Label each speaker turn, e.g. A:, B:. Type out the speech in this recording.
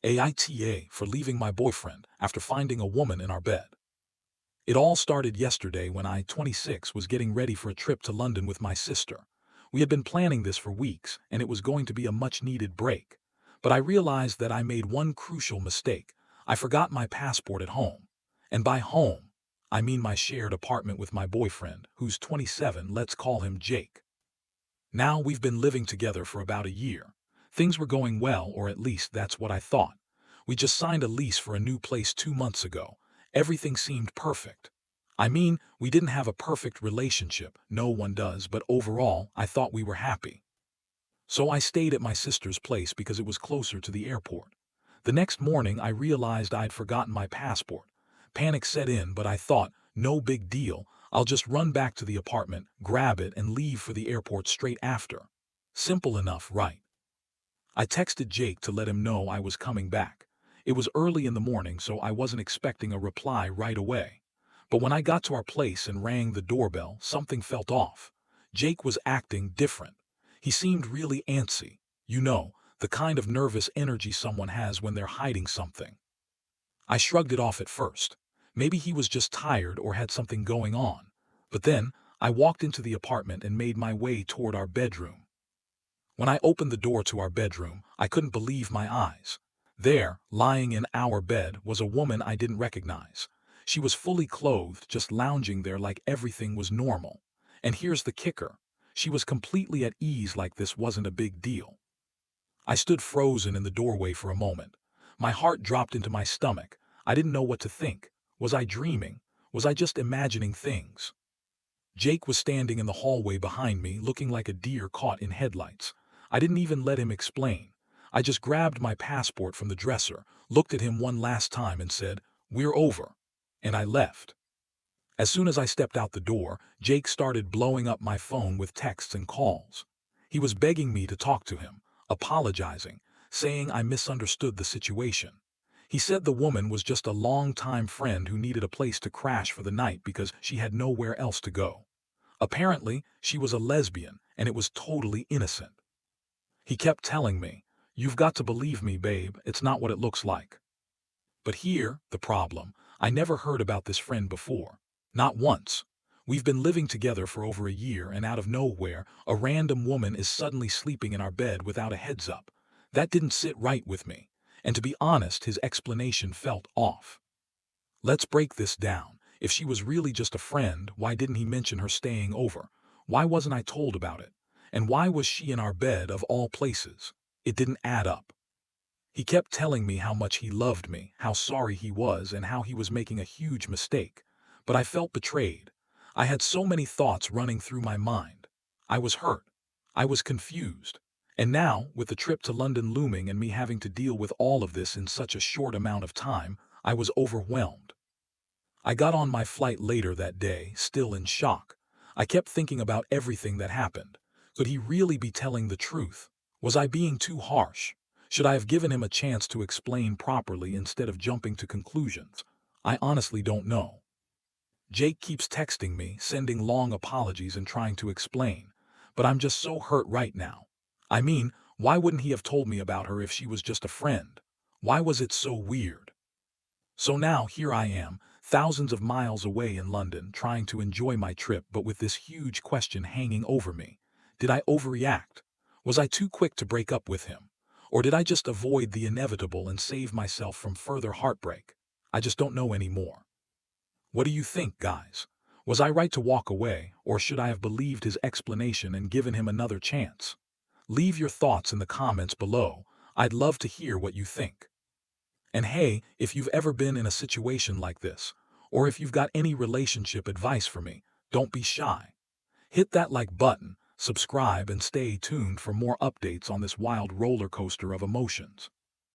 A: AITA for leaving my boyfriend after finding a woman in our bed. It all started yesterday when I, 26, was getting ready for a trip to London with my sister. We had been planning this for weeks, and it was going to be a much-needed break. But I realized that I made one crucial mistake. I forgot my passport at home. And by home, I mean my shared apartment with my boyfriend, who's 27, let's call him Jake. Now we've been living together for about a year. Things were going well, or at least that's what I thought. We just signed a lease for a new place 2 months ago. Everything seemed perfect. I mean, we didn't have a perfect relationship, no one does, but overall, I thought we were happy. So I stayed at my sister's place because it was closer to the airport. The next morning, I realized I'd forgotten my passport. Panic set in, but I thought, no big deal, I'll just run back to the apartment, grab it, and leave for the airport straight after. Simple enough, right? I texted Jake to let him know I was coming back. It was early in the morning, so I wasn't expecting a reply right away. But when I got to our place and rang the doorbell, something felt off. Jake was acting different. He seemed really antsy. You know, the kind of nervous energy someone has when they're hiding something. I shrugged it off at first. Maybe he was just tired or had something going on. But then, I walked into the apartment and made my way toward our bedroom. When I opened the door to our bedroom, I couldn't believe my eyes. There, lying in our bed, was a woman I didn't recognize. She was fully clothed, just lounging there like everything was normal. And here's the kicker. She was completely at ease, like this wasn't a big deal. I stood frozen in the doorway for a moment. My heart dropped into my stomach. I didn't know what to think. Was I dreaming? Was I just imagining things? Jake was standing in the hallway behind me, looking like a deer caught in headlights. I didn't even let him explain. I just grabbed my passport from the dresser, looked at him one last time and said, "We're over." And I left. As soon as I stepped out the door, Jake started blowing up my phone with texts and calls. He was begging me to talk to him, apologizing, saying I misunderstood the situation. He said the woman was just a long-time friend who needed a place to crash for the night because she had nowhere else to go. Apparently, she was a lesbian, and it was totally innocent. He kept telling me, "You've got to believe me, babe, it's not what it looks like." But here, the problem, I never heard about this friend before. Not once. We've been living together for over a year, and out of nowhere, a random woman is suddenly sleeping in our bed without a heads up. That didn't sit right with me. And to be honest, his explanation felt off. Let's break this down. If she was really just a friend, why didn't he mention her staying over? Why wasn't I told about it? And why was she in our bed of all places? It didn't add up. He kept telling me how much he loved me, how sorry he was, and how he was making a huge mistake. But I felt betrayed. I had so many thoughts running through my mind. I was hurt. I was confused. And now, with the trip to London looming and me having to deal with all of this in such a short amount of time, I was overwhelmed. I got on my flight later that day, still in shock. I kept thinking about everything that happened. Could he really be telling the truth? Was I being too harsh? Should I have given him a chance to explain properly instead of jumping to conclusions? I honestly don't know. Jake keeps texting me, sending long apologies and trying to explain. But I'm just so hurt right now. I mean, why wouldn't he have told me about her if she was just a friend? Why was it so weird? So now here I am, thousands of miles away in London, trying to enjoy my trip, but with this huge question hanging over me. Did I overreact? Was I too quick to break up with him? Or did I just avoid the inevitable and save myself from further heartbreak? I just don't know anymore. What do you think, guys? Was I right to walk away, or should I have believed his explanation and given him another chance? Leave your thoughts in the comments below. I'd love to hear what you think. And hey, if you've ever been in a situation like this, or if you've got any relationship advice for me, don't be shy. Hit that like button, subscribe, and stay tuned for more updates on this wild roller coaster of emotions.